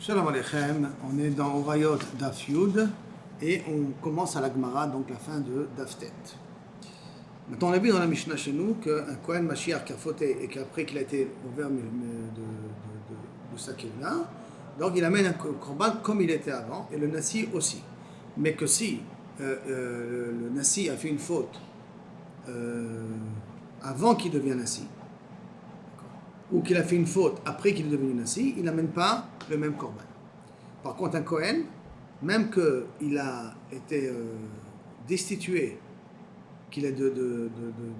Shalom Aleichem, on est dans Orayot Daf Yud et on commence à la Gemara, donc la fin de Daf Tet. Maintenant on a vu dans la Mishnah chez nous qu'un Kohen Mashiach qui a fauté et qu'après qu'il a été ouvert de sa Kevna, donc il amène un korban comme il était avant et le Nasi aussi. Mais que si le Nasi a fait une faute avant qu'il devienne Nasi, ou qu'il a fait une faute après qu'il est devenu Nasi, il n'amène pas le même korban. Par contre, un Kohen, même qu'il a été destitué, qu'il est de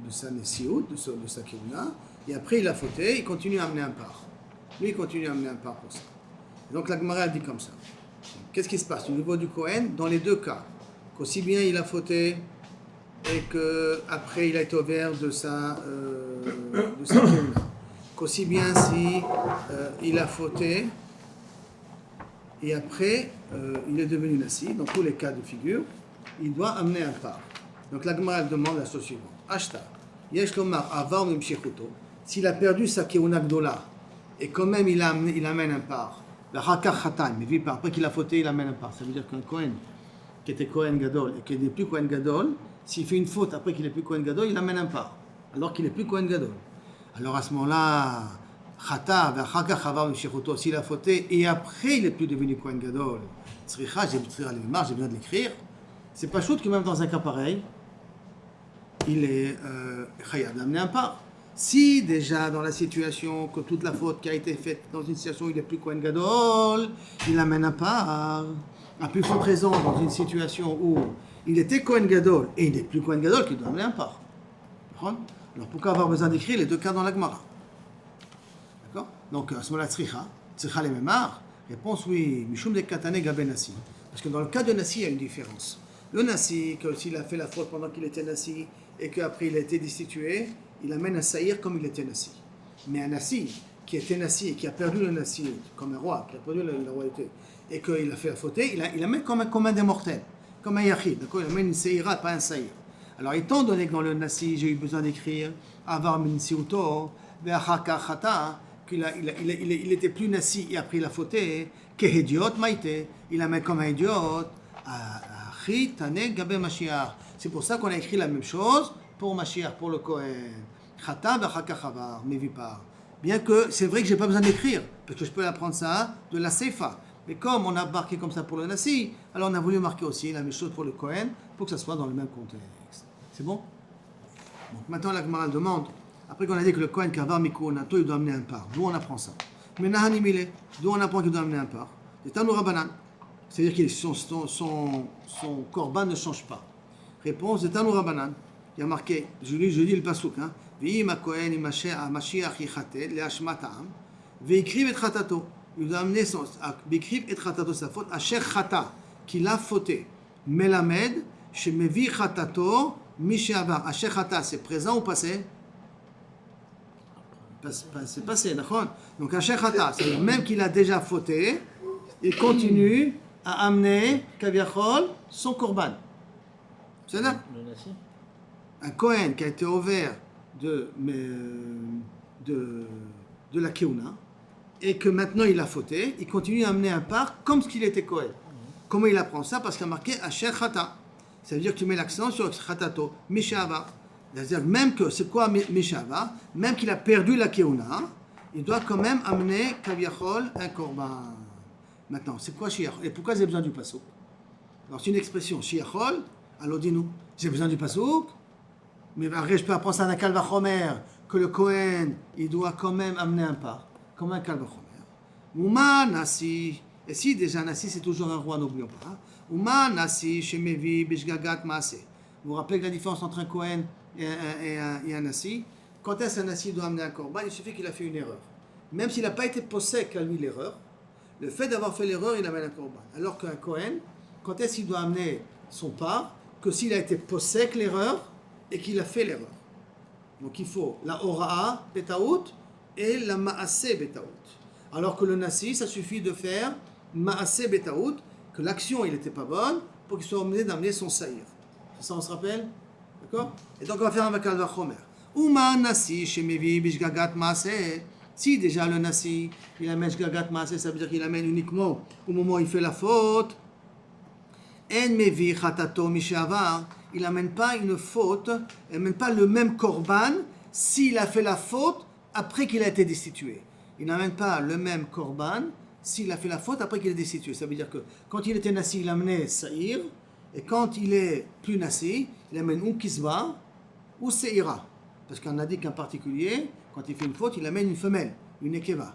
sa Nessiout, de sa Kevuna, et après il a fauté, il continue à amener un part. Lui, il continue à amener un part pour ça. Donc la Gemara dit comme ça. Qu'est-ce qui se passe au niveau du Kohen? Dans les deux cas, qu'aussi bien il a fauté et qu'après il a été ouvert de sa Kevuna. Qu'aussi bien si il a fauté et après il est devenu Nasi, dans tous les cas de figure, il doit amener un part. Donc la Gemara demande la chose suivante. Ashta, yesh lomar avar memshekuto, s'il a perdu sa keuna gdola et quand même il amène un part, la hakach chatan, mais vu après qu'il a fauté, il amène un part. Ça veut dire qu'un Kohen qui était Kohen Gadol et qui n'est plus Kohen Gadol, s'il fait une faute après qu'il n'est plus Kohen Gadol, il amène un part, alors qu'il n'est plus Kohen Gadol. Alors à ce moment-là, Chata, s'il a fauté et après il n'est plus devenu Kohen Gadol, j'ai besoin de l'écrire. C'est pas chaud que même dans un cas pareil, il est chayav d'amener un part. Si déjà dans la situation que toute la faute qui a été faite dans une situation où il n'est plus Kohen Gadol, il amène un part. À plus forte raison dans une situation où il était Kohen Gadol et il n'est plus Kohen Gadol, qu'il doit amener un part. Alors pourquoi avoir besoin d'écrire les deux cas dans la Gemara? D'accord? Donc à ce moment-là, tzricha les memar. Réponse oui, mishum de katane gabe nasi. Parce que dans le cas de Nasi, il y a une différence. Le Nasi, que s'il a fait la faute pendant qu'il était Nasi et qu'après il a été destitué, il amène un saïr comme il était Nasi. Mais un Nasi qui était Nasi et qui a perdu le Nasi comme un roi, qui a perdu la royauté, et qu'il a fait la faute, il amène comme un des mortels, comme un yachid. D'accord? Il amène une saïra, pas un saïr. Alors, étant donné que dans le Nasi, j'ai eu besoin d'écrire Avar min siuto, ve'achaka chata, qu'il il était plus Nasi et après il a fauté, kehediot maïté, il amène comme un idiot, achi tane gabe Mashiach. C'est pour ça qu'on a écrit la même chose pour Mashiach, pour le Kohen. Chata ve'achaka chavar, mevipar. Bien que c'est vrai que j'ai pas besoin d'écrire, parce que je peux apprendre ça de la Seifa. Mais comme on a marqué comme ça pour le Nasi, alors on a voulu marquer aussi la même chose pour le Kohen, pour que ça soit dans le même contexte. C'est bon? Donc maintenant la Gemara demande, après qu'on a dit que le Kohen Kavar Mikuonato, il doit amener un part. D'où on apprend ça? Mais Nahani Mile, d'où on apprend qu'il doit amener un part? C'est Tanoura Banan. C'est-à-dire que son korban ne change pas. Réponse de Tanoura Banan. Il y a marqué, je lis le pasouk, hein. V'im ha-Kohen im Mashiach yichate le'ashmat ha'am, ve'ikriv et chatato. Il doit amener ve'ikriv et chatato, sa faute, asher chata, qu'il a fauté. Melamed, shemevi chatato, Mishavar, Asher Chata, c'est présent ou passé? C'est passé, d'accord? Donc Asher Chata, c'est même qu'il a déjà fauté, il continue à amener, Kaviachol, son korban. C'est là? Un Kohen qui a été ouvert de la Keuna, et que maintenant il a fauté, il continue à amener un part comme ce qu'il était Kohen. Comment il apprend ça? Parce qu'il a marqué Asher Chata. Ça veut dire que tu mets l'accent sur Chatato, Mishava. C'est-à-dire même que, c'est quoi Mishava? Même qu'il a perdu la Keuna, il doit quand même amener Kaviachol un korban. Maintenant, c'est quoi Shiachol? Et pourquoi j'ai besoin du pasouk? Alors c'est une expression, Shiachol, alors dis-nous, j'ai besoin du pasouk, mais je peux apprendre ça d'un Kalvachomer, que le Kohen, il doit quand même amener un part, comme un Kalvachomer. Mouma Nasi, et si déjà Nasi c'est toujours un roi, n'oublions pas. Uma Nasi shemevi bishgagat maase. Vous vous rappelez que la différence entre un Kohen et un Nasi? Quand est-ce qu'un Nasi doit amener un korban? Il suffit qu'il a fait une erreur. Même s'il n'a pas été possèque à lui l'erreur, le fait d'avoir fait l'erreur, il amène un korban. Alors qu'un Kohen, quand est-ce qu'il doit amener son part? Que s'il a été possèque l'erreur et qu'il a fait l'erreur. Donc il faut la Hora'a betaout et la Maaseh betaout. Alors que le Nasi, ça suffit de faire Maaseh betaout, que l'action il n'était pas bonne pour qu'il soit obligé d'amener son saïr. C'est ça, on se rappelle? D'accord? Et donc on va faire un Kalvachomer. Uma Nasi shemevi bishgagat maaseh Si déjà le Nasi, il amène Shgagat Maaseh, ça veut dire qu'il amène uniquement au moment où il fait la faute. En mevi chatato mishavar, il n'amène pas une faute, il n'amène pas le même korban s'il a fait la faute après qu'il a été destitué. Il n'amène pas le même korban s'il a fait la faute après qu'il est destitué. Ça veut dire que quand il était Nasi, il amenait Saïr, et quand il est plus Nasi, il amène ou Kisba ou Seira. Parce qu'on a dit qu'en particulier, quand il fait une faute, il amène une femelle, une Ekeva.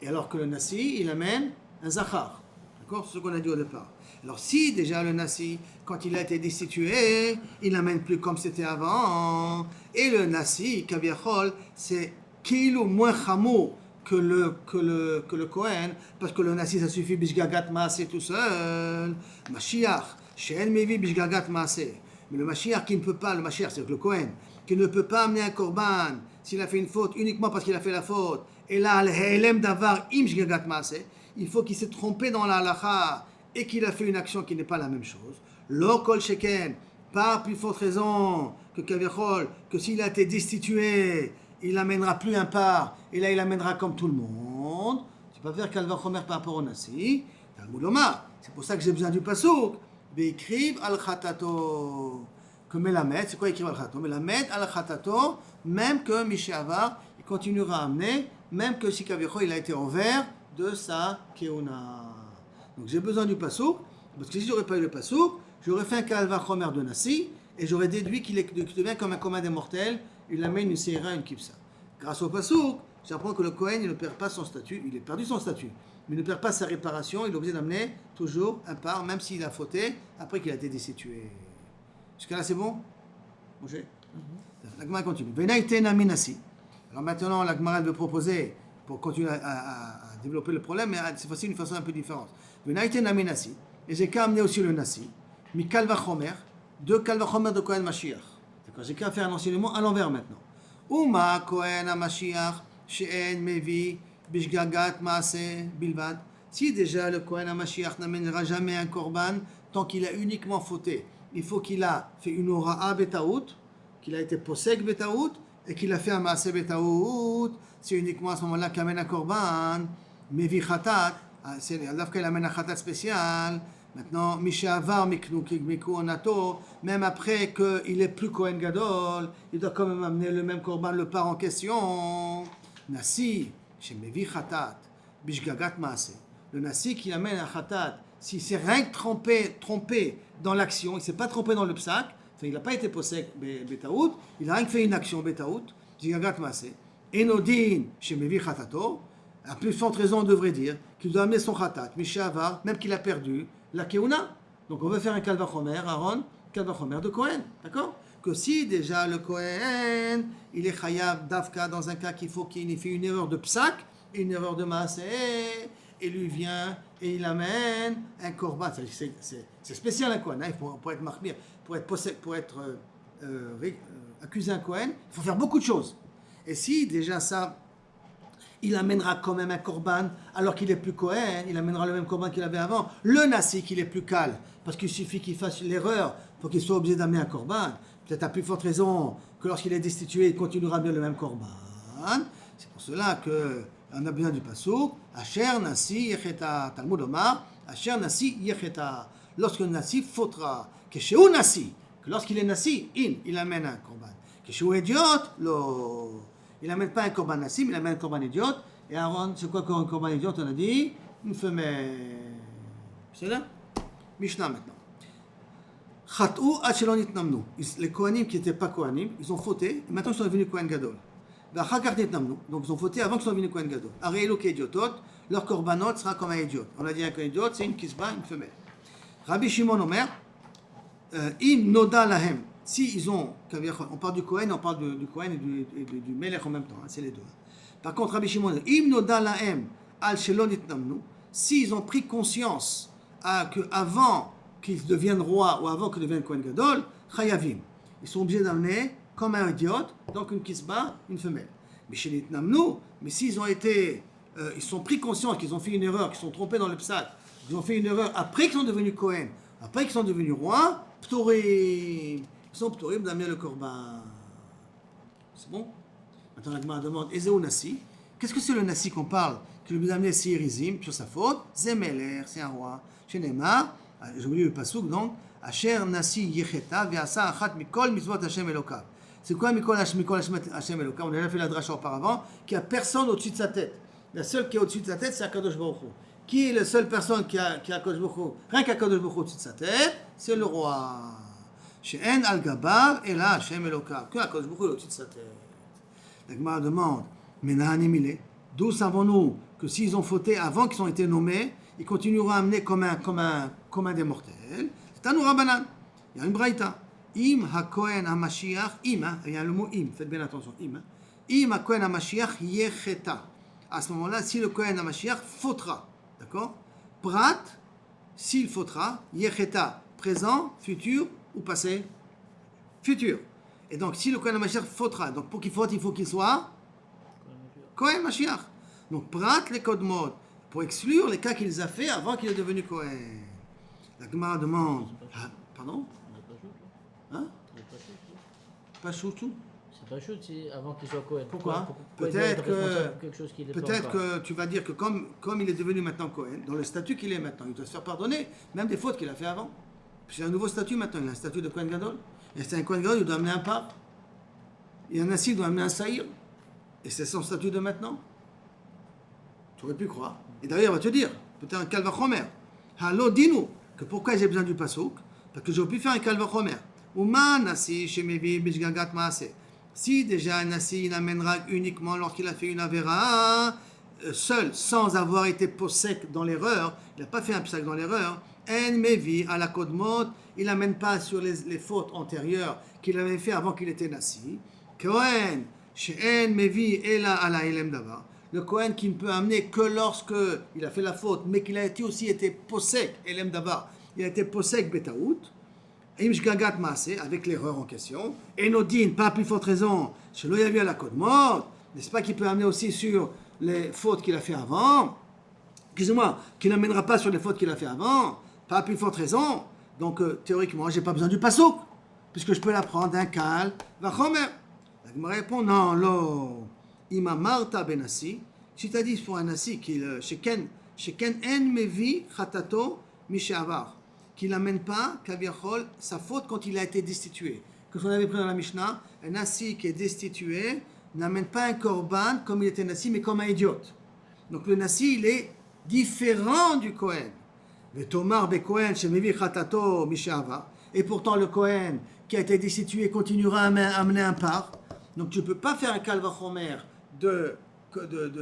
Et alors que le Nasi, il amène un Zachar. D'accord? C'est ce qu'on a dit au départ. Alors si déjà le Nasi, quand il a été destitué, il n'amène plus comme c'était avant. Et le Nasi, Kaviachol, c'est kilo moins chamour que le Kohen, parce que le Nasi, ça suffit Bishgagat Maaseh tout seul. Mashiach, She'en Mevi Bishgagat Maaseh. Mais le Mashiach qui ne peut pas, le Mashiach c'est le Kohen, qui ne peut pas amener un korban s'il a fait une faute uniquement parce qu'il a fait la faute. Et là, le He'elem Davar Im Bishgagat Maaseh, il faut qu'il s'est trompé dans la halacha et qu'il a fait une action qui n'est pas la même chose. Lo kol sheken, pas plus forte raison que Kavichol, que s'il a été destitué, il n'amènera plus un part, et là il amènera comme tout le monde. Tu peux faire Kalva Chomer par rapport au Nasi. Talmud Omar, c'est pour ça que j'ai besoin du pasouk. Beikriv al khatato. Que Melamed, c'est quoi écrire al khatato? Melamed al khatato, même que Mishavar, il continuera à amener, même que si Kavichol il a été envers de sa keuna. Donc j'ai besoin du pasouk, parce que si j'aurais pas eu le pasouk, j'aurais fait un kalva chomer de Nasi, et j'aurais déduit qu'il devient comme un commun des mortels, il amène une seira, une kipsa. Grâce au pasouk, j'apprends que le Kohen il ne perd pas son statut, il a perdu son statut, mais il ne perd pas sa réparation, il est obligé d'amener toujours un part, même s'il a fauté, après qu'il a été destitué. Jusqu'à là c'est bon? Moshe? La Gemara continue. Venaïtena minasi. Alors maintenant la Gemara veut proposer, pour continuer à développer le problème, mais cette fois-ci d'une façon un peu différente. Venaïtena minasi. Et j'ai qu'à amener aussi le Nasi. Mi kalva chomer. De kalva chomer de Kohen Mashiach. D'accord, j'ai qu'à faire un enseignement à l'envers maintenant. Uma Kohen Mashiach she'en mevi bishgagat maaseh bilvad. Si déjà le Kohen Mashiach n'amènera jamais un korban tant qu'il a uniquement fauté, il faut qu'il a fait une ora'a betaout, qu'il a été posek betaout et qu'il a fait un maaseh betaout. C'est uniquement à ce moment-là qu'il amène un korban, mevi khatat, c'est là qu'il amène un khatat spécial. Maintenant, Mishavar Mikuonato, même après qu'il est plus Kohen Gadol, il doit quand même amener le même korban, le part en question. Nasi, chez Mevi Khatat, Bishgagat Maaseh. Le Nasi qui amène un Khatat, s'il s'est rien trompé dans l'action, il ne s'est pas trompé dans le psak, il n'a pas été posek Betaout, il n'a rien fait une action Betaout, Bishgagat Maaseh. Enodin, chez Mevi Khatato, à plus forte raison, on devrait dire qu'il doit amener son Khatat, Mishavar, même qu'il a perdu la Keuna. Donc on veut faire un Kalva Chomer, Aaron, Kalva Chomer de Kohen, d'accord? Que si déjà le Kohen, il est Chayav Davka dans un cas qu'il faut qu'il fait une erreur de Psak, une erreur de Maaseh, et lui vient et il amène un Korban. C'est spécial un Kohen, hein? Pour être Mahmir, pour être accusé un Kohen, il faut faire beaucoup de choses. Et si déjà ça, il amènera quand même un korban, alors qu'il est plus Kohen, il amènera le même korban qu'il avait avant. Le Nasi, qu'il est plus calme, parce qu'il suffit qu'il fasse l'erreur pour qu'il soit obligé d'amener un korban. Peut-être à plus forte raison que lorsqu'il est destitué, il continuera bien le même korban. C'est pour cela qu'on a besoin du pasouk. Asher Nasi Yecheta, Talmud Omar, Asher Nasi Yecheta. Lorsque le Nasi fautera, que chez Nasi, que lorsqu'il est Nasi, il amène un korban. Que chez idiot, il n'amène pas un korban nassim, il amène un korban idiot. Et Aaron, c'est quoi un korban idiot? On a dit une femelle. C'est là? Mishnah maintenant. Chatou achelon itnamnu. Les Kohanim qui n'étaient pas Kohanim, ils ont fauté, et maintenant ils sont devenus Kohen Gadol. Donc ils ont fauté avant qu'ils soient devenus Kohen Gadol. Areelo qui idiotot, leur korbanot sera comme un idiot. On a dit un Kohen idiot, c'est une kisba, une femelle. Rabbi Shimon Omer, im noda lahem. Si ils ont, on parle du Kohen, on parle du Kohen et du Melech en même temps, hein, c'est les deux. Par contre, Rabbi Shimon, im noda lahem al shelon itnamnu, s'ils ont pris conscience qu'avant qu'ils deviennent rois ou avant qu'ils deviennent Kohen Gadol, chayavim, ils sont obligés d'amener comme un idiot, donc une kisba, une femelle. Mais chez les itnamnu, mais s'ils ont été, ils sont pris conscience qu'ils ont fait une erreur, qu'ils sont trompés dans le psak, ils ont fait une erreur après qu'ils sont devenus Kohen, après qu'ils sont devenus rois, ptorim. Ils sont ptorim d'amener le korban. C'est bon? Maintenant, la Gemara demande, Ezeu Nasi, Qu'est-ce que c'est le Nassi qu'on parle? Que je lui ai amené Seirizim sur sa faute. Zemeler, c'est un roi. Chez Neymar, j'ai oublié le pasouk donc. Asher Nassi Yecheta Veasa Achat Mikol Mitzvot Hashem Elokav. C'est quoi Mikol Hashem Hashem Elokav? On a déjà fait la dracha auparavant, qu'il n'y a personne au-dessus de sa tête. La seule qui est au-dessus de sa tête, c'est Akadosh Baruch Hu. Qui est la seule personne qui a Akadosh Baruch Hu? Rien qu'Akadosh Baruch Hu au-dessus de sa tête, c'est le roi. She'en al Gabav et là Hashem Elokav. Que Akadosh Baruch Hu est au-dessus de sa tête. La Gemara demande, mais Nahanimile, d'où savons-nous que s'ils ont fauté avant qu'ils ont été nommés, ils continueront à amener comme un des mortels? C'est un Nourabanan. Il y a une braïta. Im ha-Kohen ha-Mashiach, im, il y a le mot im, faites bien attention, im. Im ha-Kohen ha-Mashiach yecheta. À ce moment-là, si le Kohen ha-Mashiach fautera, d'accord? Prat, s'il fautera, yecheta, présent, futur ou passé? Futur. Et donc, si le Kohen ha-Mashiach fautera, donc pour qu'il faute, il faut qu'il soit Kohen Mashiach. Donc, prat les kodmot, pour exclure les cas qu'il a fait avant qu'il est devenu Kohen. La Gemara demande. Ah, pardon? Hein? Pas chouchou? C'est pas chouchou, c'est avant qu'il soit Kohen. Pourquoi? Peut-être que tu vas dire que comme il est devenu maintenant Kohen, dans le statut qu'il est maintenant, il doit se faire pardonner, même des fautes qu'il a fait avant. C'est un nouveau statut maintenant, il a un statut de Kohen Gadol. Et c'est un Kohen Gadol, il doit amener un par. Et un Nassi doit amener un Saïr. Et c'est son statut de maintenant. Tu aurais pu croire. Et d'ailleurs, il va te dire, peut-être un Kalvachomer. Halo, dis-nous, que pourquoi j'ai besoin du pasouk? Parce que j'aurais pu faire un Kalvachomer. Uma Nassi, Shemevi, Bishgagat Maase. Si déjà un Nassi, il amènera uniquement lorsqu'il a fait une Avera, seul, sans avoir été possèque dans l'erreur, il n'a pas fait un psak dans l'erreur, En Mevi, à la Kodmot, il n'amène pas sur les fautes antérieures qu'il avait fait avant qu'il était Nassi. Kohen, She'en Mevi, Ela ala Elem Davar. Le Kohen qui ne peut amener que lorsque il a fait la faute, mais qu'il a aussi été possèque, Elem Davar, il a été possèque Betaout, Imshgagat Maase, avec l'erreur en question, et Nodin, pas plus forte raison, chez l'Oyavi à la Kodmot, n'est-ce pas qu'il peut amener aussi sur les fautes qu'il a fait avant, excusez-moi, qu'il n'amènera pas sur les fautes qu'il a fait avant, pas plus forte raison, donc théoriquement, j'ai pas besoin du pasouk, puisque je peux l'apprendre d'un kal, vachomer. Il me répond, non, lo, ima marta benassi, si tu as dit pour un nassi qu'il, sheken en mevi chatato mishavar, qu'il n'amène pas, kaviachol, sa faute quand il a été destitué. Que ce qu'on avait pris dans la Mishnah, un nassi qui est destitué n'amène pas un korban comme il était nassi, mais comme un idiote. Donc le nassi, il est différent du Kohen. Vetomar be Kohen shemevi chatato mishavar. Et pourtant le Kohen qui a été destitué continuera à amener un par. Donc tu ne peux pas faire un kalvachomer de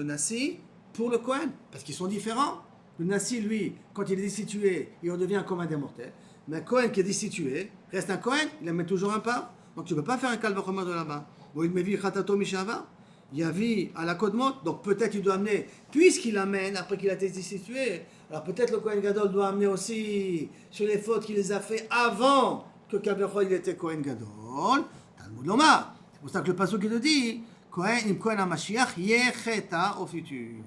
Nassi pour le Kohen, parce qu'ils sont différents. Le Nassi, lui, quand il est destitué, il redevient comme un des mortels. Mais un Kohen qui est destitué, reste un Kohen, il amène toujours un par. Donc tu ne peux pas faire un kalvachomer de là-bas. Il mevi chatato mishava, yavi à la kodmot, donc peut-être il doit amener, puisqu'il amène après qu'il a été destitué, alors peut-être le Kohen Gadol doit amener aussi sur les fautes qu'il les a fait avant que Kaviachol il était Kohen Gadol. Talmud Lomar. C'est pour ça que le passage qui te dit, Kohen HaMashiach yecheta au futur.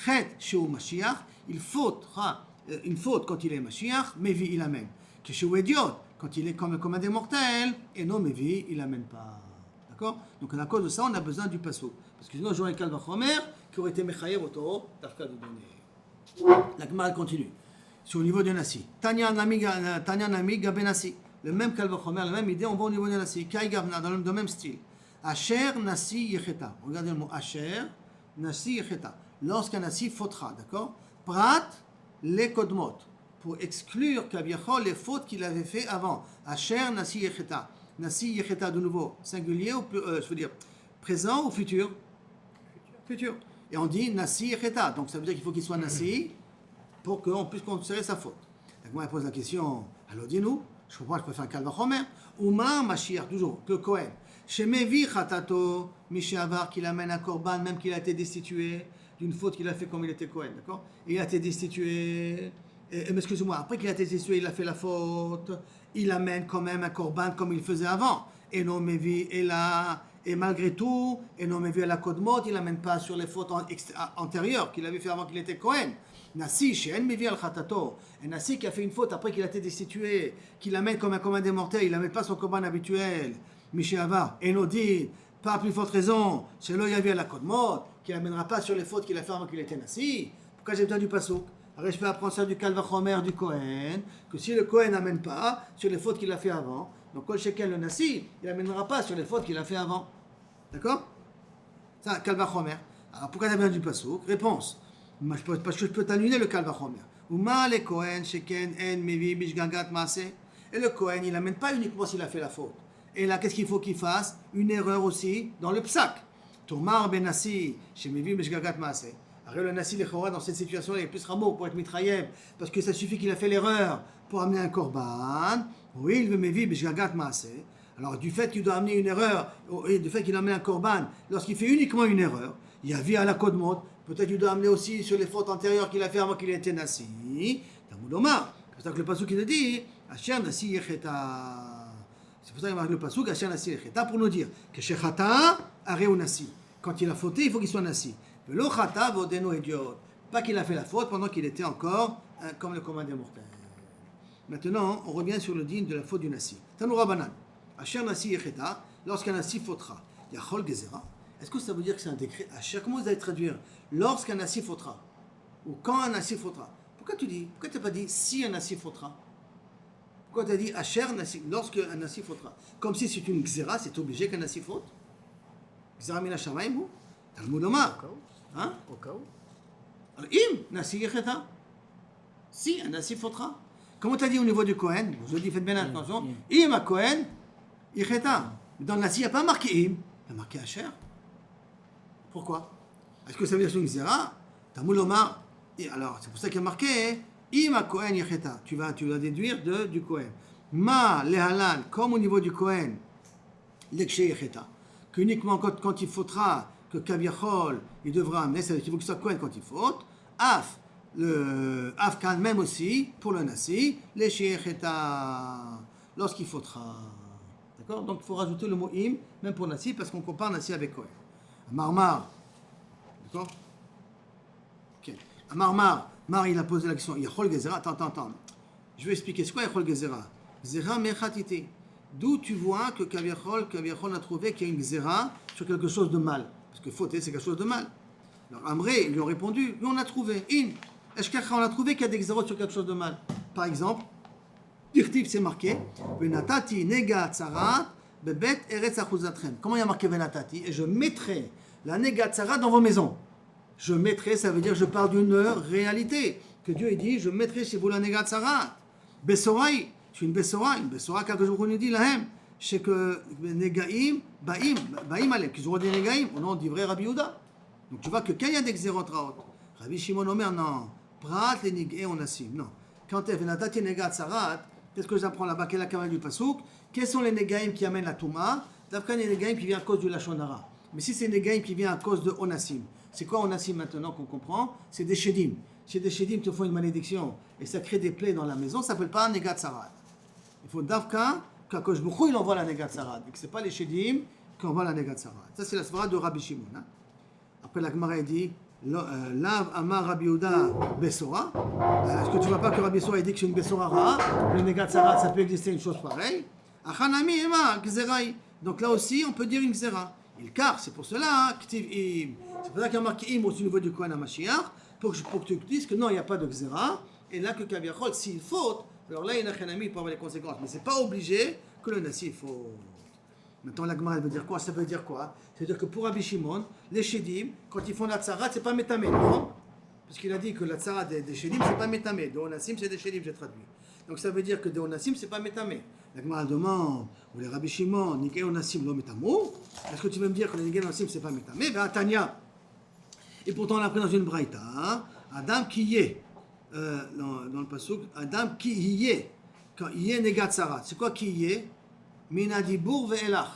Chet sheu Mashiach, il faudra une faute quand il est Mashiach, Mevi il amène. Que sheu idiot, quand il est comme un des mortels, et non Mevi il amène pas. D'accord? Donc à cause de ça, on a besoin du passo. Parce que sinon, j'aurais un Kalvachomer qui aurait été Mechayev au Toro, d'Afka de donner. La Gemara continue. Sur le niveau de Nassi. Tanya Nami Gabenassi. Le même Kalvachomer, la même idée, on va au niveau de Nassi. Kai Gavna, dans le même style. Asher Nassi Yecheta. Regardez le mot Asher Nassi Yecheta. Lorsqu'un Nassi fautera, d'accord? Prat les Kodmot. Pour exclure Kaviachol les fautes qu'il avait fait avant. Asher Nassi Yecheta. Nassi Yecheta de nouveau, singulier ou je veux dire présent ou futur? Futur. Et on dit Nassi Yecheta. Donc ça veut dire qu'il faut qu'il soit Nassi pour qu'on puisse considérer sa faute. Donc moi, je pose la question, alors dis-nous, je comprends, je peux faire un Kalvachomer. Uma Mashiach, toujours, que Kohen. Shemevi Chatato, Mishavar, qu'il amène un Korban, même qu'il a été destitué d'une faute qu'il a fait comme il était Kohen, d'accord? Il a été destitué, excusez-moi, après qu'il a été destitué, il a fait la faute, il amène quand même un Korban comme il faisait avant. Et non Mevi, et malgré tout, et non Mevi à la Kodmot, il n'amène pas sur les fautes antérieures qu'il avait fait avant qu'il était Kohen. Nassi, She'en Mevi al Chatato, un Nassi qui a fait une faute après qu'il a été destitué, qu'il amène comme un des mortels, il n'amène pas son Korban habituel. Mishéava, Enodin, Par plus forte raison, c'est là Yavi à la Kodmot, qui n'amènera pas sur les fautes qu'il a fait avant qu'il était nassi. Pourquoi j'ai besoin du Passouk? Alors je peux apprendre ça du Kalvachomer du Kohen, que si le Kohen n'amène pas sur les fautes qu'il a fait avant, donc Kol Shekel le nassi, il n'amènera pas sur les fautes qu'il a fait avant. D'accord? Ça, Kalvachomer. Alors pourquoi tu as besoin du Passouk? Réponse. Parce que je peux t'annuler le Kalvachomer. Uma le Kohen Sheken en mevi bishgagat maase. Et le Kohen, il n'amène pas uniquement s'il a fait la faute. Et là, qu'est-ce qu'il faut qu'il fasse? Une erreur aussi dans le psak. Tourmar ben Nassi, chez Mevi Meshgagat Maase. Alors le Nassi, dans cette situation-là, il est plus rameau pour être mitraillé, parce que ça suffit qu'il a fait l'erreur pour amener un korban. Oui, il veut Mevi Meshgagat Maase. Alors du fait qu'il doit amener une erreur, et du fait qu'il amène un korban, lorsqu'il fait uniquement une erreur, il y a vu à la Kodmot, peut-être qu'il doit amener aussi sur les fautes antérieures qu'il a fait avant qu'il ait été Nassi. Tamoudomar. C'est pour ça que le pasuk il dit, Asher Nassi Yecheta. C'est pour ça qu'il marque le pasuk, Asher Nassi Yecheta, pour nous dire que Shechata Areu Nassi. Quand il a fauté, il faut qu'il soit Nassi. Velo Chata Vodeno Idiot. Pas qu'il a fait la faute pendant qu'il était encore comme le commandé mortel. Maintenant, on revient sur le digne de la faute du Nassi. Tanoura Banan. Asher Nassi Yecheta, lorsqu'un Nassi fautera, Yachol Gezera. Est-ce que ça veut dire que c'est un décret? Asher, comment vous allez traduire? Lorsqu'un Nassi fautera. Ou quand un Nassi fautera. Pourquoi tu n'as pas dit si un Nassi fautera? Pourquoi tu as dit Asher Nassi, lorsque un Nassi fautera? Comme si c'est une Xéra, c'est obligé qu'un Nassi faute? Xéra mina shamayim ou? Talmud Omar. Hein? Au cas où. Alors, im Nassi yecheta. Si un Nassi fautera. Comment tu as dit au niveau du Kohen? Je dis, faites bien attention. Im a Kohen yecheta. Dans le Nassi, il n'y a pas marqué im, il y a marqué Asher. Pourquoi? Est-ce que ça veut dire que c'est une Xéra? Talmud Omar. Et alors, c'est pour ça qu'il y a marqué Ima Kohen Yecheta. Tu vas déduire du Kohen. Ma lehalan, comme au niveau du Kohen, l'Ekshe Yecheta. Qu'uniquement quand il faudra, que Kaviachol, il devra amener, c'est-à-dire qu'il faut que ce soit Kohen quand il faute. Af, Kan même aussi, pour le Nassi, l'Ekshe Yecheta, lorsqu'il faudra. D'accord? Donc il faut rajouter le mot Im, même pour Nassi, parce qu'on compare Nassi avec Kohen. Marmar. D'accord? Marmar, il a posé la question. Yachol Gezera, attends. Je vais expliquer. C'est quoi Yachol Gezera? Zera Mechatiti. D'où tu vois que Kaviachol a trouvé qu'il y a une Gezera sur quelque chose de mal. Parce que fauter, c'est quelque chose de mal. Alors Amré, ils lui ont répondu. Nous, on a trouvé. On a trouvé qu'il y a des Gezerot sur quelque chose de mal. Par exemple, Dirtiv, c'est marqué. Venatati nega tzarat bebet eretz achuzatrem. Comment il y a marqué Venatati? Et je mettrai la nega tzarat dans vos maisons. Je mettrai, ça veut dire je parle d'une réalité. Que Dieu dit, je mettrai chez vous la négat sarat. Bessoraï, je suis une Bessora quelque chose qu'on nous dit là, c'est que négaïm, baïm alem, qu'ils auront des négaïm, on dit vrai Rabbi Yehuda. Donc tu vois que quand il y a des xérotraot, Rabbi Shimon Omer, non, prat les négé on assim, non. Quand tu es venatati négat sarat, qu'est-ce que j'apprends là-bas, quelle est la kamal du pasouk? Quels sont les négaïm qui amènent la touma? D'abord, les négaïm qui viennent à cause du lachonara. Mais si c'est des négaïm qui viennent à cause de onassim, c'est quoi onassim maintenant qu'on comprend? C'est des shedim. Chez des shedim, te font une malédiction et ça crée des plaies dans la maison, ça ne s'appelle pas un négat sarat. Il faut d'Avka, qu'Akosh Bouchou, il envoie la négat sarat. Et que ce n'est pas les shedim qui envoient la négat sarat. Ça, c'est la svara de Rabbi Shimon. Hein. Après, la Gemara dit Lav Amar Rabbi Yehuda Bessora. Est-ce que tu ne vois pas que Rabbi Yehuda dit que c'est une Bessora Ra? Le négat sarat, ça peut exister une chose pareille. Achanami Ema Gzerai. Donc là aussi, on peut dire une Gzera. Car c'est pour cela, Ktiv Im. C'est pour ça qu'il y a marqué Im au niveau du Kohen HaMashiach, pour que tu dises que non, il n'y a pas de Gzera. Et là, que Kaviachol, s'il faute, alors là, il y a un Hanami pour avoir les conséquences. Mais ce n'est pas obligé que le Nassi faute. Maintenant, la Gemara, elle veut dire quoi? Ça veut dire quoi? C'est-à-dire que pour Rabbi Shimon, les Shedim, quand ils font la Tzarat, c'est pas Métamé, non? Parce qu'il a dit que la Tzarat des Shedim, c'est pas Métamé. De Onassim, c'est des Shedim, j'ai traduit. Donc ça veut dire que de Onassim, c'est pas Métamé. La Gemara demande, ou les Rabbi Shimon, Nigé Onassim, lo Métamo. Est-ce que tu veux me dire que le Nigé Onassim, c'est pas Métamé? Ben, Tanya. Et pourtant, on l'a pris dans une braïta. Hein? Adam qui y est, dans le pasuk, Adam qui y est, quand y est Negat Tzarat. C'est quoi qui y est? Minadibour ve'elach.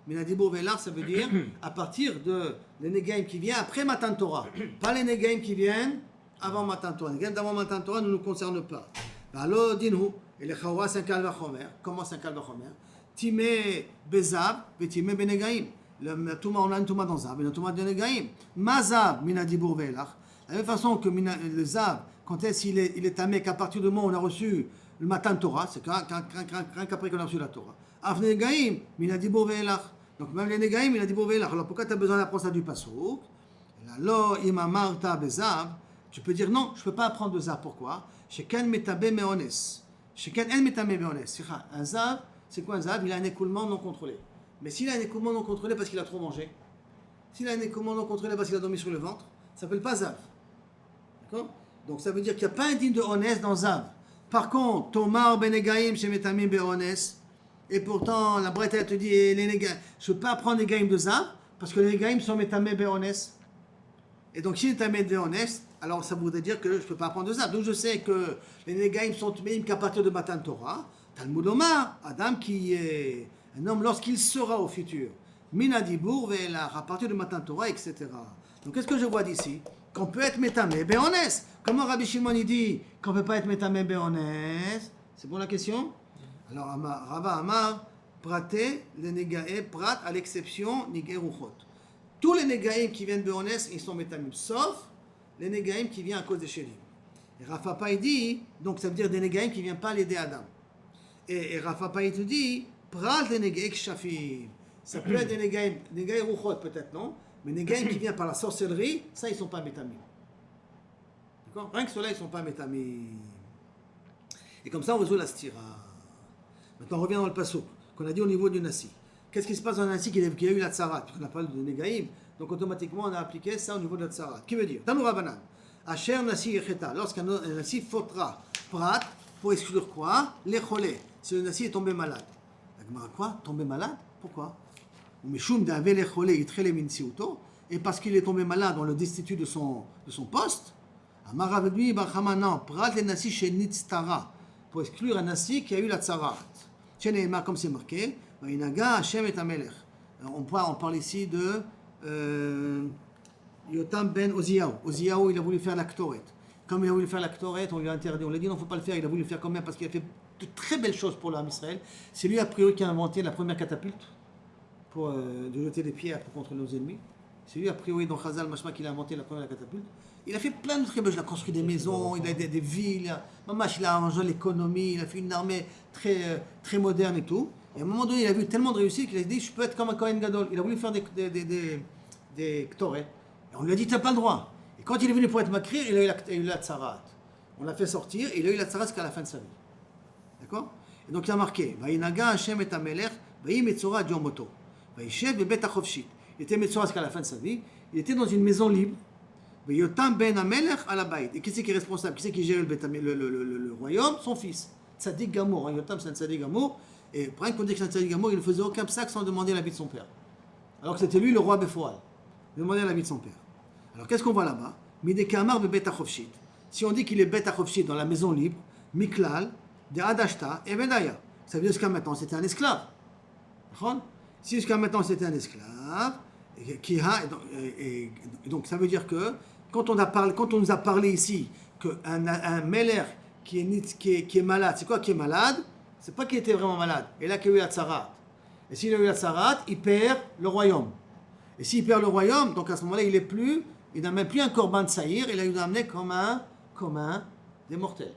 Minadibour ve'elach, ça veut dire à partir de les Negaim qui viennent après Matan Torah. Pas les Negaim qui viennent avant Matan Torah. Les Negaim d'avant Matan Torah ne nous concernent pas. Alors, dis-nous, et les Chawa, c'est un Kal Vachomer. Comment c'est un Kal Vachomer? Timé Bezab, et Timé Benegaim. Le Touma, on a une Touma dans Zab, et une Touma de Negaim. Mazab, Minadibour ve'elach. De la même façon que le Zab, quand est-ce qu'il est tamé qu'à partir du moment où on a reçu le Matan Torah, c'est qu'après qu'on a reçu la Torah. Avnegaim, Minadibour ve'elach. Donc même les Negaïm, il a dit Bouvelach. Alors pourquoi tu as besoin d'apprendre ça du Passouk? Lo imamarta bezav. Tu peux dire non, je ne peux pas apprendre de zav. Pourquoi? Sheken metabe meones. Sheken en metabe meones. Un zav, c'est quoi un zav? Il a un écoulement non contrôlé. Mais s'il a un écoulement non contrôlé parce qu'il a trop mangé, s'il a un écoulement non contrôlé parce qu'il a dormi sur le ventre, ça s'appelle pas zav. D'accord? Donc ça veut dire qu'il n'y a pas un digne de honest dans zav. Par contre, Tomar benegaim chez metamim beones. Et pourtant, la Brette, elle te dit, je ne peux pas apprendre les gaïms de zav parce que les gaïms sont metamé beones. Et donc, si tu es honnête, alors ça voudrait dire que je ne peux pas apprendre de ça. Donc, je sais que les Negaïm sont même qu'à partir de Matan Torah. Talmud Omar, Adam qui est un homme lorsqu'il sera au futur. Minadibour, Ve'elach, à partir de Matan Torah, etc. Donc, qu'est-ce que je vois d'ici? Qu'on peut être métamé, béhonnête. Comment Rabbi Shimon il dit qu'on ne peut pas être métamé, béhonnête? C'est bon la question? Alors, Rava Amar, praté, les Negaï, prat, à l'exception, Nigé Ruchot. Tous les Negaïm qui viennent de Béhonnès, ils sont métamim, sauf les Negaïm qui viennent à cause des Chélim. Et Rafa Paï dit, donc ça veut dire des Negaïm qui ne viennent pas l'aider Adam. Et Rafa Paï te dit, pral des Negaïm Shafim. Ça peut être des Negaïm Ruchot peut-être, non? Mais Negaïm qui viennent par la sorcellerie, ça ils ne sont pas métamim. D'accord? Rien que cela, ils ne sont pas métamim. Et comme ça, on résout la stira. Maintenant, on revient dans le Passouk, qu'on a dit au niveau du Nassi. Qu'est-ce qui se passe dans un Nassi qui a eu la tsarat? Puisqu'on n'a pas de Negaïm, donc automatiquement on a appliqué ça au niveau de la tsarat. Qui veut dire Tanoura Banan. Asher Nassi Yecheta. Lorsqu'un Nassi fautera prat, pour exclure quoi? Les cholés. Si le Nassi est tombé malade. La Gemara, quoi? Tombé malade? Pourquoi? Meshum d'ave les cholés, il traite les minsiuto. Et parce qu'il est tombé malade, on le destitue de son poste. Amara avec lui, Barhamanan, prat les Nassi chez Nitztara. Pour exclure un Nassi qui a eu la tsarat. Chez Neymar, comme c'est marqué. On parle ici de Yotam ben Oziyahu. Oziyahu, il a voulu faire la Ktoret. Comme il a voulu faire la Ktoret, on lui a interdit. On lui a dit non, il ne faut pas le faire. Il a voulu le faire quand même parce qu'il a fait de très belles choses pour l'âme Israël. C'est lui, a priori, qui a inventé la première catapulte pour de jeter des pierres contre nos ennemis. C'est lui, a priori, dans Chazal Mashma, qui a inventé la première catapulte. Il a fait plein de très belles choses. Il a construit des maisons, il a des villes. Il a arrangé l'économie. Il a fait une armée très moderne et tout. Et à un moment donné, il a vu tellement de réussite qu'il a dit, je peux être comme un Kohen Gadol. Il a voulu faire des Ktoret. Et on lui a dit, tu n'as pas le droit. Et quand il est venu pour être makrir, il a eu la tsarat. On l'a fait sortir, et il a eu la tsarat jusqu'à la fin de sa vie. D'accord? Et donc il a marqué, Vaïnaga Hashem et Amelech, Vaï Metzora Diomoto. Vaïchev et Bet Achovshit. Il était Metzora jusqu'à la fin de sa vie. Il était dans une maison libre. Vaïotam Ben Amelech à la Baït. Et qui c'est qui est responsable? Qui c'est qui gère le royaume? Son fils. Tzadik Gamour. Yotam, c'est un Tzadik Gamour. Et pour un qu'on dit que c'est un Tzadik Gamour, il ne faisait aucun psaque sans demander l'avis de son père. Alors que c'était lui le roi Befoual. Il demandait l'avis de son père. Alors qu'est-ce qu'on voit là-bas? Midekamar be Bet Achovshit. Si on dit qu'il est Bet Achovshit dans la maison libre, Miklal, de Adashta et Bedaya. Ça veut dire jusqu'à maintenant c'était un esclave. Si jusqu'à maintenant c'était un esclave, et donc ça veut dire que quand on nous a parlé ici qu'un Meller qui est malade, c'est quoi qui est malade? C'est pas qu'il était vraiment malade. Et là qu'il a eu la tsarat. Et s'il a eu la tsarat, il perd le royaume. Et s'il perd le royaume, donc à ce moment-là, il n'a même plus un korban de saïr, il a eu amené comme un des mortels.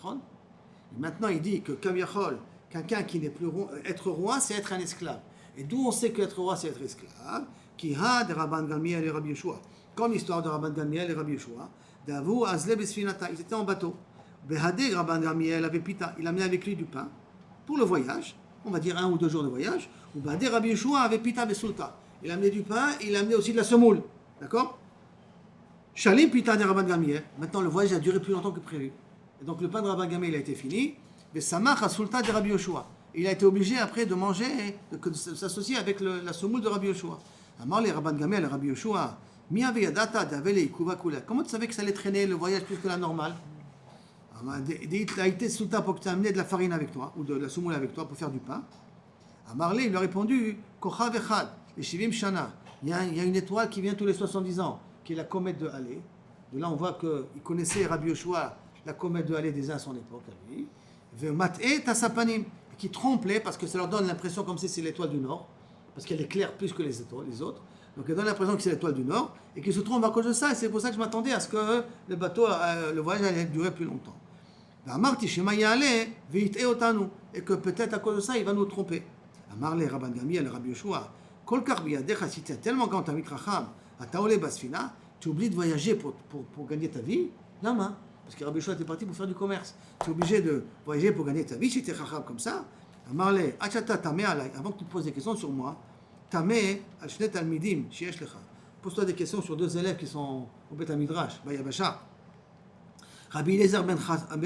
Et maintenant, il dit que Kaviachol, quelqu'un qui n'est plus roi, être roi, c'est être un esclave. Et d'où on sait qu'être roi, c'est être esclave? Qui a de Rabban Gamliel et Rabbi Yeshua. Comme l'histoire de Rabban Gamliel et Rabbi Yeshua. D'avou Azle Besfinata. Ils étaient en bateau. Behadé Rabban Gamliel avait pita. Il a amené avec lui du pain pour le voyage. On va dire 1 ou 2 jours de voyage. Ou Behadé Rabbi Yeshua avait pita besulta. Il a amené du pain et il a amené aussi de la semoule. D'accord? Shalim pita de Rabban Gamliel. Maintenant, le voyage a duré plus longtemps que prévu. Et donc, le pain de Rabban Gamliel a été fini. Mais Samach a sulta de Rabbi Yeshua. Il a été obligé après de manger, de s'associer avec la semoule de Rabbi Yeshua. Amar les Rabban Gamliel et Rabbi Yeshua. Mi avait yadata d'avele ikuva kula. Comment tu savais que ça allait traîner le voyage plus que la normale? Il a été sulta pour que tu aies amené de la farine avec toi, ou de la semoule avec toi pour faire du pain. Amarle, il lui a répondu, Kochav echad, les Shivim Shana. Il y a une étoile qui vient tous les 70 ans, qui est la comète de Halley. De là, on voit qu'il connaissait Rabbi Yeshua, la comète de Halley déjà à son époque, à lui. Mat'e tasapanim, qui trompe-les, parce que ça leur donne l'impression comme si c'est l'étoile du Nord, parce qu'elle éclaire plus que les autres. Donc, elle donne l'impression que c'est l'étoile du Nord, et qu'ils se trompent à cause de ça. Et c'est pour ça que je m'attendais à ce que le voyage allait durer plus longtemps. Et que peut-être à cause de ça, il va nous tromper. Amarle Rabban Gamliel et Rabbi Yeshua, Kol kar biyadech, si tu es tellement grand Talmid Chacham, à Taolé Basfina, tu oublies de voyager pour gagner ta vie. Lama. Parce que Rabbi Yoshua était parti pour faire du commerce. Tu es obligé de voyager pour gagner ta vie. Si tu es Chacham comme ça, Amarle, Achata Tameh alay, avant que tu te poses des questions sur moi, Tameh al Shnet Talmidim, Sheyesh Lecha. Pose-toi des questions sur 2 élèves qui sont au Bet HaMidrash, Bayabasha. Rabbi Eliezer ben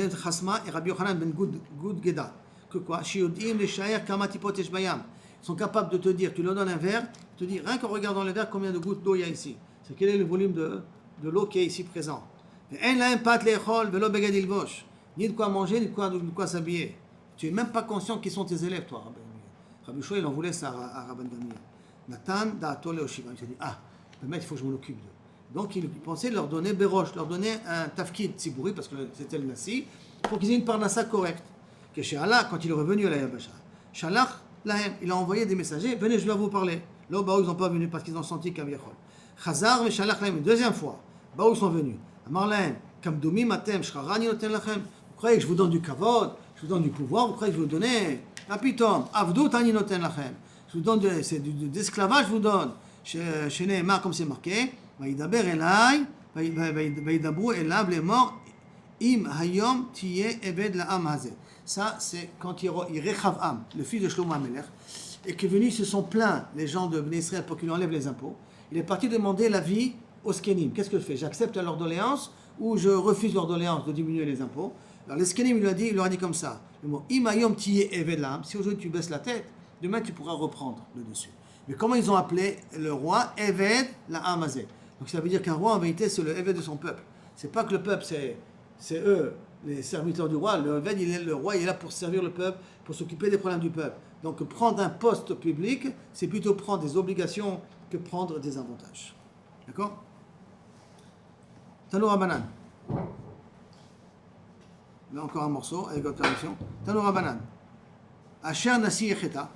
Chasma et Rabbi Yochanan ben Gud Geda. Que quoi? Shiodim le Shaer Kama Tipot Yesh Bayam. Ils sont capables de te dire, tu leur donnes un verre, te dire, rien qu'en regardant le verre, combien de gouttes d'eau il y a ici. C'est quel est le volume de l'eau qui est ici présent. En lahem pat lechol velo beged ilvosh. Ni de quoi manger, ni de quoi s'habiller. Tu n'es même pas conscient qui sont tes élèves, toi, Rabbi Yoshua, il en voulait ça à Rabban Gamliel. Nathan da'ato leoshiva. Il s'est dit, le maître, il faut que je m'en occupe d'eux. Donc il pensait leur donner Béroche, leur donner un tafkid tzibouri, parce que c'était le Nassi, pour qu'ils aient une parnassa correcte. Que chez Allah, quand il est revenu à la Yabasha, Shalach lahem, il a envoyé des messagers, venez, je dois vous parler. Là, bah, ils n'ont pas venu parce qu'ils ont senti Kaviachol. Chazar, mais Shalach lahem, une deuxième fois, bah, ils sont venus. Amar lahem, kamdoumi matem, shcharani noten lachem. Vous croyez que je vous donne du kavod, je vous donne du pouvoir, vous croyez que je vous donne apitom, avdut ani noten lachem. Je vous donne d'esclavage, je vous donne. Chez Nehemar, comme c'est marqué, Vaïdaber elai, Vaïdabru elav les morts, im hayom tiye eved la am hazeh. Ça, c'est quand Rechavam, le fils de Shlomo HaMelech, et qui est venu, ils se sont plaints, les gens de Bnei Israël, pour qu'il enlève les impôts. Il est parti demander l'avis aux Skenim. Qu'est-ce que je fais? J'accepte leur doléance ou je refuse leur doléance de diminuer les impôts? Alors les Skenim, il leur a dit comme ça, le mot im hayom tiye eved la am, si aujourd'hui tu baisses la tête, demain tu pourras reprendre le dessus. Mais comment ils ont appelé le roi Eved la Hamazé? Donc ça veut dire qu'un roi en vérité c'est le Eved de son peuple. C'est pas que le peuple c'est eux, les serviteurs du roi. Le Eved, le roi, il est là pour servir le peuple, pour s'occuper des problèmes du peuple. Donc prendre un poste public, c'est plutôt prendre des obligations que prendre des avantages. D'accord? Tanour Rabanan. Là encore un morceau avec votre permission. Tanour Rabanan. Asher Nasi Yecheta.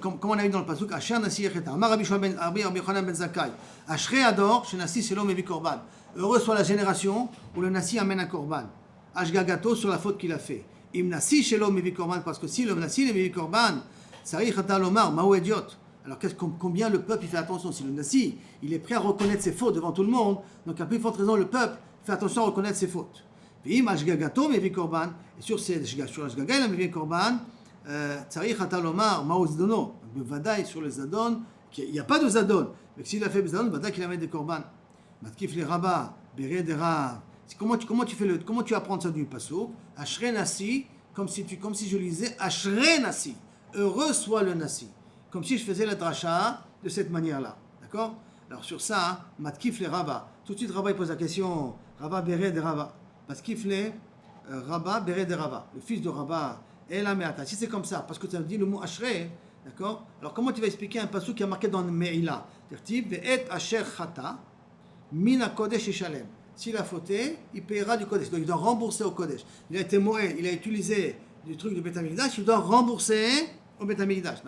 Comme on a vu dans le pasuk, Asher Nasi Yecheta. Amar Rabbi Yochanan ben Zakkai. Ashrei Ador, chez Nasi Selo Mevi Korban. Heureux soit la génération où le Nasi amène un Korban. Ashgagato sur la faute qu'il a fait. Im Nasi Shelo Mevi Korban, parce que si le Nasi le Mevi Korban, Sarich Ata Lomar, Maou Ediot. Alors combien le peuple il fait attention? Si le Nasi, il est prêt à reconnaître ses fautes devant tout le monde, donc à plus forte raison, le peuple fait attention à reconnaître ses fautes. Im Ashgagato Mevi Korban, et sur Ashgaga, il a Mevi Korban, Tsarich Ata Lomar, Maou Zdono. Vadaï sur les Zadon, il n'y a pas de Zadon, mais s'il a fait des Zadon, Vadaï qu'il a mis des Korban. Matkif les Rabbah, Béré des Rav. Comment tu apprends ça du Passouk? Ashrei Nasi, comme si je lisais Ashrei Nasi. Heureux soit le Nasi. Comme si je faisais la dracha de cette manière-là. D'accord? Alors sur ça, Matkif les Rabbah. Tout de suite, Rabbah il pose la question, Rabbah Béré des Rabbah. Matkif les Rabbah Béré des Rabbah. Le fils de Rabbah, El Ameata. Si c'est comme ça, parce que ça dit le mot Ashrei, d'accord? Alors comment tu vas expliquer un passouk qui est marqué dans le Me'ila? C'est-à-dire, Ve'et Asher Chata, Mina Kodesh Yishalem. S'il a fauté, il paiera du Kodesh. Donc il doit rembourser au Kodesh. Il a été moé, il a utilisé du truc du Beth Amikdash, il doit rembourser au Beth Amikdash.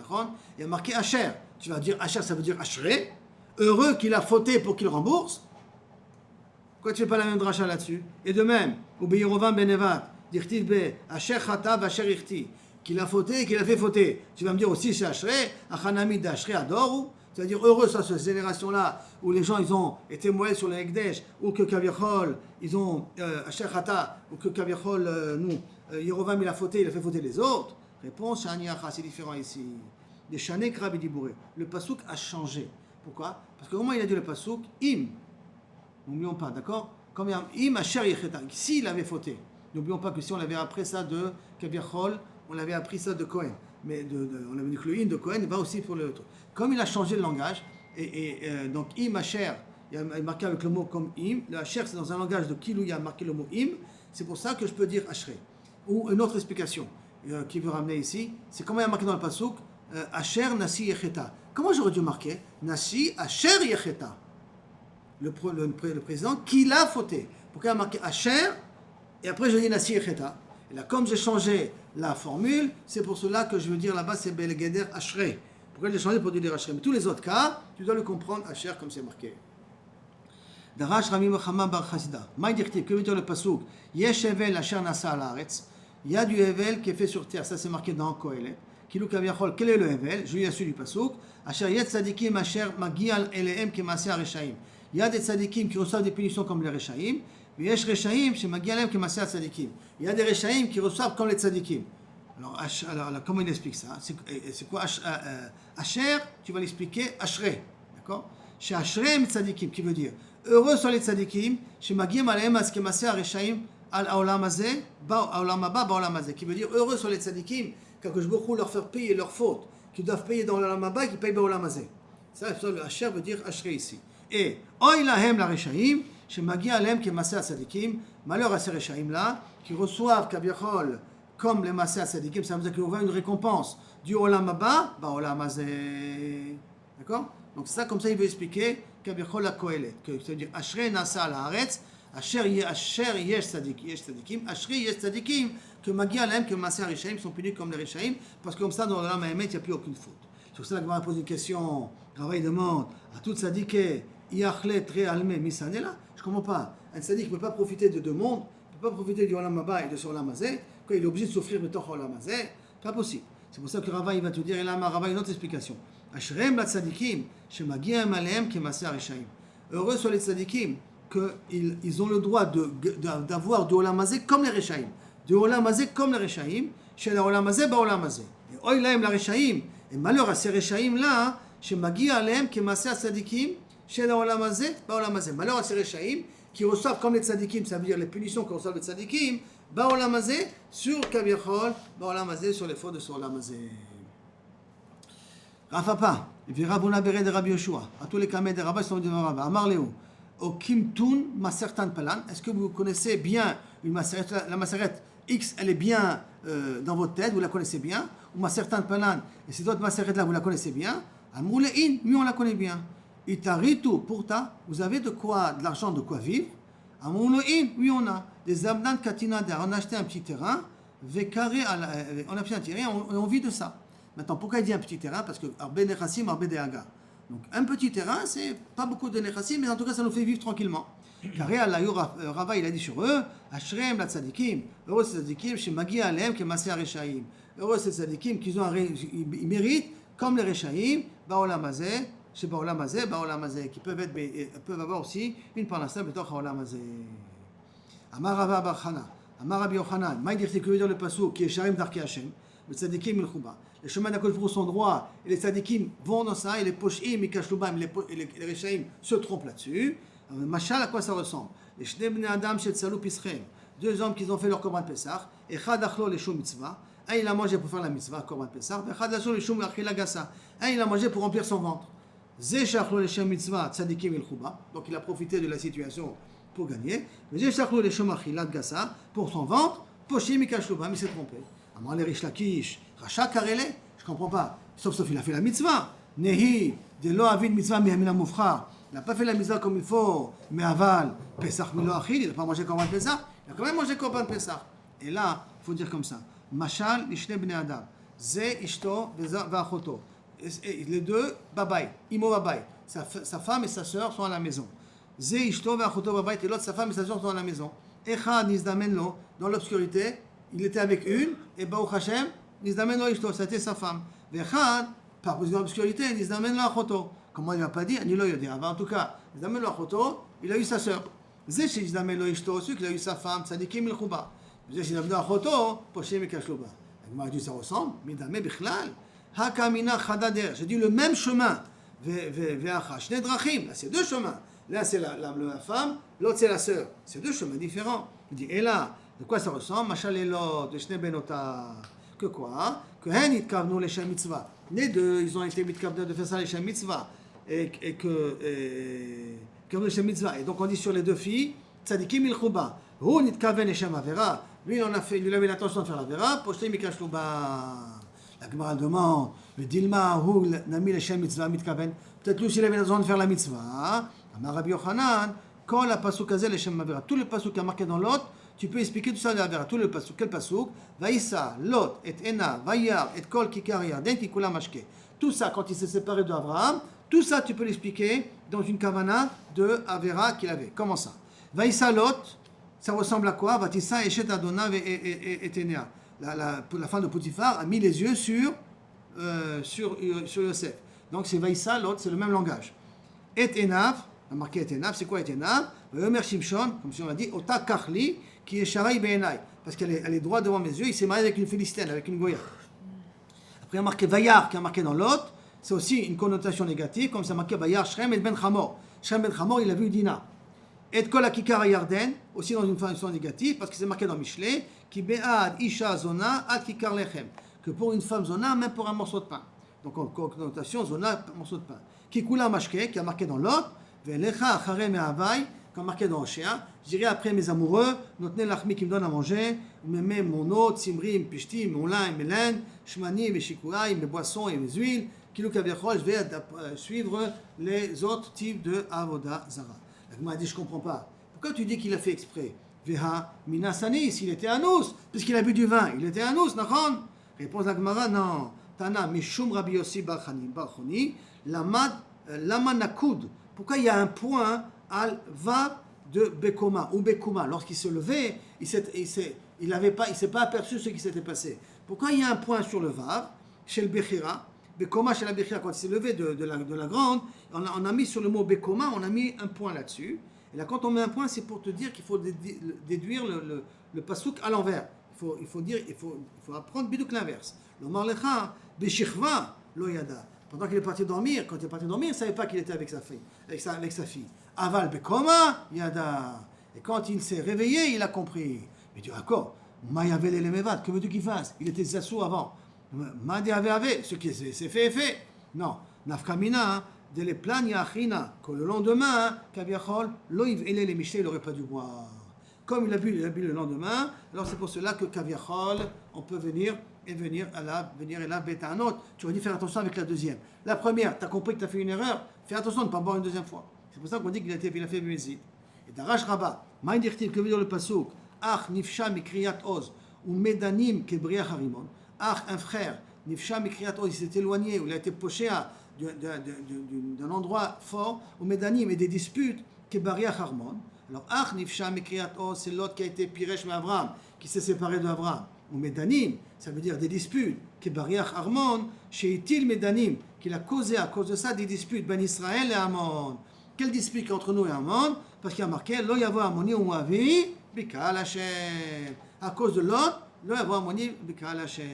Il y a marqué Asher. Tu vas dire Asher, ça veut dire Ashrei. Heureux qu'il a fauté pour qu'il rembourse. Pourquoi tu ne fais pas la même dracha là-dessus? Et de même, ou Yerovam ben Nevat, dirtiv be Asher Chata v'Asher Irti. Qu'il a fauté et qu'il a fait fauter. Tu vas me dire aussi c'est Ashrei, Achanami d'Ashrei Ador. C'est-à-dire heureux ça, cette génération-là, où les gens ils ont été moellés sur le Hekdesh, ou que Kaviachol, ils ont Asher Chata, ou que Kaviachol, Yerovam il a fait fauter les autres. Réponse, c'est différent ici. Des Shanek Rabbi Dibouré. Le Passouk a changé. Pourquoi? Parce que comment il a dit le Passouk? Im. N'oublions pas, d'accord? Comme Im Asher Yecheta. S'il avait fauté. N'oublions pas que si on l'avait appris ça de Kaviachol, on l'avait appris ça de Cohen. Mais on avait dit que le in de Cohen va aussi pour le truc. Comme il a changé le langage, donc im asher, il y a marqué avec le mot comme im, le asher c'est dans un langage de Kilou, il y a marqué le mot im, c'est pour ça que je peux dire ashrei. Ou une autre explication qui veut ramener ici, c'est comment il y a marqué dans le pasuk, asher nasi yecheta. Comment j'aurais dû marquer nasi asher yecheta? Le président qui l'a fauté. Pourquoi il y a marqué asher et après je dis nasi yecheta? Et là, comme j'ai changé la formule, c'est pour cela que je veux dire là-bas, c'est Belgeder Ashrei. Pourquoi j'ai changé pour dire Ashrei? Mais tous les autres cas, tu dois le comprendre Asher comme c'est marqué. Darash Rami Mohammed Bar Chasida. Maï dirtiv, que veut dire le pasouk? Yesh Evel Asher Nasa al Haaretz. Il y a du Evel qui est fait sur terre. Ça c'est marqué dans Kohelet. Kilou Kaviachol, quel est le Hevel? Je lui ai su du Pasuk. Asher Yet Tzadikim, Asher Magial Elehem, Kemaseh Reshaim. Il y a des tzadikim qui reçoivent des punitions comme les Reshaim. Mais Yesh Reshaim, chez Magial Elehem, Kemaseh Tzadikim. Il y a des Reshaim qui reçoivent comme les tzadikim. Alors, comment il explique ça? C'est quoi Asher? Tu vas l'expliquer Ashrei. D'accord? Chez Ashrei Tzadikim, qui veut dire heureux sont les tzadikim, chez Magim Alehem, Kemaseh Reshaim, Al Aolam Hazeh, Aolam Haba, Baolam Hazeh. Qui veut dire heureux sont les tzadikim, qu'Akadosh Baruch Hu leur faire payer leurs fautes, qu'ils doivent payer dans l'Olam Haba, qu'ils payent Baolam Hazeh. Ça, le Asher veut dire Ashrei ici. Et Oy Lahem la Reshaim, chez Magi Alehem, Kemaseh Tzadikim, malheur à ces Reshaim là, qui reçoivent Kaviachol comme les Maseh Tzadikim, ça veut dire qu'ils auront une récompense du Olam Haba, Baolam Hazeh. D'accord? Donc c'est ça, comme ça il veut expliquer Kaviachol la Kohelet, que ça veut dire Ashrei Nasa la Haaretz, Asher Yesh Tzadikim, Ashrei Yesh Tzadikim, que Magi Alehem, que Maseh Reshaim sont punis comme les Reshaim, parce que comme ça dans l'Olam Haemet il n'y a plus aucune faute. Sur ça, la Gemara pose une question. Ravaï demande à tout tzadiké, Iachlet Re Alme Misanela. Je ne comprends pas. Un tzadik ne peut pas profiter de deux mondes, ne peut pas profiter du Olam Haba et de son Olam Hazeh, quand il est obligé de souffrir de ton Olam Hazeh. Pas possible. C'est pour ça que Ravaï va te dire, et là, Ravaï, une autre explication. Ashrem la tzadikim, shemagiam alehem kemaseh reshaim. Heureux sont les tzadikim, qu'ils ont le droit d'avoir du Olam Hazeh comme les Reshaim. Du Olam Hazeh comme les Reshaim, chez le Olam Hazeh, Olam Hazeh. Et Oy Lahem la Reshaim. Et malheur à ces Reshaim là, chez Magi Alehem, qui est Maseh Tzadikim, chez le Olam Hazeh, Olam Hazeh. Malheur à ces Reshaim qui reçoivent comme les Tzadikim, ça veut dire les punitions que reçoivent les Tzadikim, Olam Hazeh, sur Kaviachol, Olam Hazeh, sur les fautes de son Olam Hazeh. Rafapa, il verra Bona Beret de Rabbi Yoshua, à tous les kameh de Rabbi sont devant Rabbi. Amar Léo, au Kimtun Masertan Palan, est-ce que vous connaissez bien une Maseret, la Maseret X, elle est bien dans votre tête, vous la connaissez bien, ou Masertan Palan, et ces autres Maseret là, vous la connaissez bien, Amoulein, oui, on la connaît bien. Itaritu, pourta, vous avez de quoi, de l'argent, de quoi vivre. Amoulein, oui, on a. Des Abdan Katinada, on a acheté un petit terrain, on a acheté un terrain, on vit de ça. Maintenant, pourquoi il dit un petit terrain? Parce que Arbe Nechassim, Arbe Dehaga. Donc, un petit terrain, c'est pas beaucoup de Nechassim, mais en tout cas, ça nous fait vivre tranquillement. Car Rava, il a dit sur eux, Ashrem la tzadikim, heureux ces tzadikim, chez Magi Alehem, qui est Maseh Reshaim. Heureux ces tzadikim, ils méritent, comme les Reshaim, Baolam Hazeh, chez Baolam Hazeh, Baolam Hazeh, qui peuvent avoir aussi une parnassa, mais dans Baolam Hazeh. Amar Rava Bar Chana, Amar Rabbi Yochanan, Maïdir, c'est que veut dire le pasuk, qui est Sharim Darki Hashem, le tzadikim il Chouba. Les chemins d'Akadosh Baruch Hu sont droits, et les tzadikim vont dans ça, et les poshim, et kashloubam, les Reshaim se trompent là-dessus. Machal, à quoi ça ressemble? Les Shnei Bnei Adam Shet Salou Pischem, deux hommes qui ont fait leur Korban Pessah, et Chad Achlo les Shum Mitzvah, un il a mangé pour faire la Mitzvah, Korban Pessah, et Chad Achlo les Shum Achila Gassa, un il a mangé pour remplir son ventre. Zeh Shachlo les Shum Mitzvah, Tzadikim il Chouba, donc il a profité de la situation pour gagner, mais Zeh Shachlo les Shum Achila Gassa, pour son ventre, Poshim et Kashloubam, il s'est trompé. Amar les Rish Lakish, Racha Karele, je comprends pas, sauf il a fait la Mitzvah, Nehi, de lo avid Mitzvah mihamina mufra. Il n'a pas fait la mitzvah comme il faut, mais aval, Pesach milo achil, il n'a pas mangé Korban Pesach, il a quand même mangé Korban Pesach. Et là, il faut dire comme ça, Mashal ishne bnei adam, ze ishto v'achoto. Les deux, babay, imo babay. Sa femme et sa sœur sont à la maison. Ze ishto v'achoto babay, et l'autre, sa femme et sa sœur sont à la maison. Echad nizdamen lo, dans l'obscurité, il était avec une, et Baruch Hashem, nizdamen lo ishto, c'était sa femme. V'echad, par position d'obscurité, nizdamen lo achoto. Comment il ne va pas dire? Ni lo yodir. En tout cas, Nizdamen lo achoto, il a eu sa sœur. Zé chez Nizdamen lo ishto, celui qu'il a eu sa femme, tzadikim il chouba. Zé chez Nizdamen lo achoto, poshem et kashloba. La Gemara dit ça ressemble, midame bichlal, hakamina chadader. J'ai dit le même chemin. Ve'acha, shnei drachim. Là, c'est deux chemins. Là, c'est la femme, l'autre, c'est la sœur. C'est deux chemins différents. Il dit, et là, de quoi ça ressemble? Machal elot, de shnei benota. Que quoi? Que hen itkavnu leshem mitzvah. Les deux, ils ont été mitkav de faire ça leshem mitzvah. Et donc on dit sur les deux filles, tzadikim il chouba, hu nitkaven leshem avera, lui il avait l'intention de faire l'avera, poshlim ikash louba. La Gemara demande, le dilma hu nami leshem mitzvah mitkaven, peut-être lui aussi il avait l'intention de faire la mitzvah. Amar Rabbi Yochanan, quand la pasuk azeh leshem avera, tout le pasuk qui a marqué dans l'autre, tu peux expliquer tout ça de l'avera, tout le pasuk, quel pasuk? Vaïssa, Lot, et Ena, Vayar, et Kol Kikaria, Den Kikula Mashke. Tout ça, quand il s'est séparé d'Abraham, tout ça, tu peux l'expliquer dans une kavana de Avera qu'il avait. Comment ça? Vaïssa Lot, ça ressemble à quoi? Vatissa Eshet Adona et Enea. La femme de Potiphar a mis les yeux sur sur Yosef. Donc c'est Vaïssa, l'autre, c'est le même langage. Et Enav, on a marqué Et Enav, c'est quoi Et Enav? Yomer Shimshon, comme si on l'a dit, Ota Kachli, qui est Sharai Beenai, parce qu'elle est droite devant mes yeux, il s'est marié avec une Philistine, avec une Goya. Après, on a marqué Vayar, qui est marqué dans l'autre, c'est aussi une connotation négative, comme c'est marqué Vayar Shrem et Ben Chamor. Shrem Ben Chamor, il a vu Dina. Et Kol Akikar Yarden, aussi dans une façon négative, parce que c'est marqué dans Michelet, qui Be'ad Isha Zona Ad Kikar Lechem, que pour une femme Zona, même pour un morceau de pain. Donc en connotation, Zona, morceau de pain. Kikula Mashke, qui a marqué dans l'autre, Ve'lecha Achare Me'avai, qui a marqué dans Oshéa, j'irai après mes amoureux, Notne Lachmi qui me donne à manger, mes mon eau, Tzimrim, Pishtim, mon lin, mes laines, Shmani, mes shikouaï, mes boissons et mes huiles, Kilou Kaviachol, je vais suivre les autres types de Avoda Zara. La Gemara dit, je ne comprends pas. Pourquoi tu dis qu'il a fait exprès? Veha minasanis, il était anous, puisqu'il a bu du vin, il était anous, nachon? Réponse la Gemara, non. Tana, mishum Rabbi Yossi Barchoni, lama nakud. Pourquoi il y a un point al vav de Bekoma ou Bekuma? Lorsqu'il se levait, il s'est pas aperçu ce qui s'était passé. Pourquoi il y a un point sur le vav chez le Bechira? Bekoma chez la Bechira, quand il s'est levé de la grande, on a mis sur le mot Bekoma, on a mis un point là-dessus. Et là, quand on met un point, c'est pour te dire qu'il faut déduire le pasouk à l'envers. Il faut apprendre bidouk l'inverse. Le marlecha Beshichva lo yada. Pendant qu'il est parti dormir, quand il est parti dormir, il ne savait pas qu'il était avec sa fille. Aval Bekoma yada. Et quand il s'est réveillé, il a compris. Mais tu d'accord, Mayavel et Lemevad, que veux-tu qu'il fasse? Il était zassou avant. Madi ave, ce qui c'est fait est fait. Non, nafkamina, de les plagnes achina, que le lendemain, Kaviachol, loiv ele les michel, il n'aurait pas dû boire. Comme il a bu le lendemain, alors c'est pour cela que Kaviachol, on peut venir à la bêta un autre. Tu aurais dû faire attention avec la deuxième. La première, tu as compris que tu as fait une erreur, fais attention de ne pas boire une deuxième fois. C'est pour ça qu'on dit qu'il a fait Bézid. Et Darash Rabba, Maïdirtil, que veut dire le pasouk? Ach nifsha mikriyat oz, ou medanim kebriach harimon. Ach, un frère, nifsha mikriyat oz, il s'est éloigné, ou il a été poché d'un endroit fort, ou medanim, et des disputes, kebriach harmon. Alors, Ach nifsha mikriyat oz, c'est l'autre qui a été piresh mais Abraham, qui s'est séparé d'Abraham. Ou medanim, ça veut dire des disputes, kebriach harmon, sheitil medanim, qu'il a causé à cause de ça des disputes, ben Israël et Amon. Quelle dispute entre nous et Amon? Parce qu'il y a marqué Lo yavo Amoni ou Moavi bikal Hashem. À cause de l'autre, Lo yavo Amoni bikal Hashem.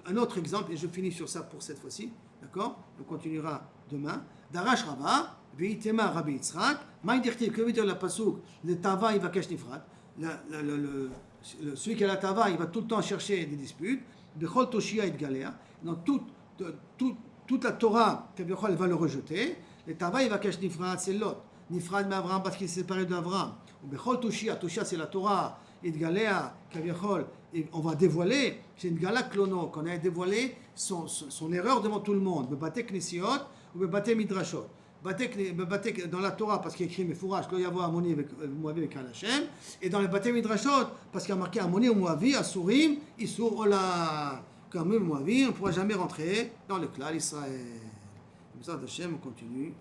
Un autre exemple, et je finis sur ça pour cette fois-ci, d'accord? On continuera demain. Darash Rabba, Veitema Rabbi Yitzhak, Maïdirti, que veut dire la pasouk? Le Tava, il va cacher Nifrat. Celui qui a la Tava, il va tout le temps chercher des disputes. Bechol Toshia et Galéa. Dans toute la Torah, elle va le rejeter. Le Tava, il va cacher Nifrat, c'est l'autre. Nifrat mais Abraham parce qu'il s'est séparé d'Abraham. Bechol Toshia, Toshia c'est la Torah, et Galéa, Kaviachol, et on va dévoiler, c'est une Gala Klono, qu'on a dévoilé son erreur devant tout le monde. Bebate Knesiot ou Bebate Midrashot. Dans la Torah, parce qu'il y a écrit Mefourash, Lo yavo Amoni avec Moavi avec Hashem, et dans les Bate Midrashot, parce qu'il y a marqué Amoni ou Moavi, Asurim, Isur Ola. Comme Moavi, on ne pourra jamais rentrer dans le clan d'Israël. Comme ça, Hashem, on continue.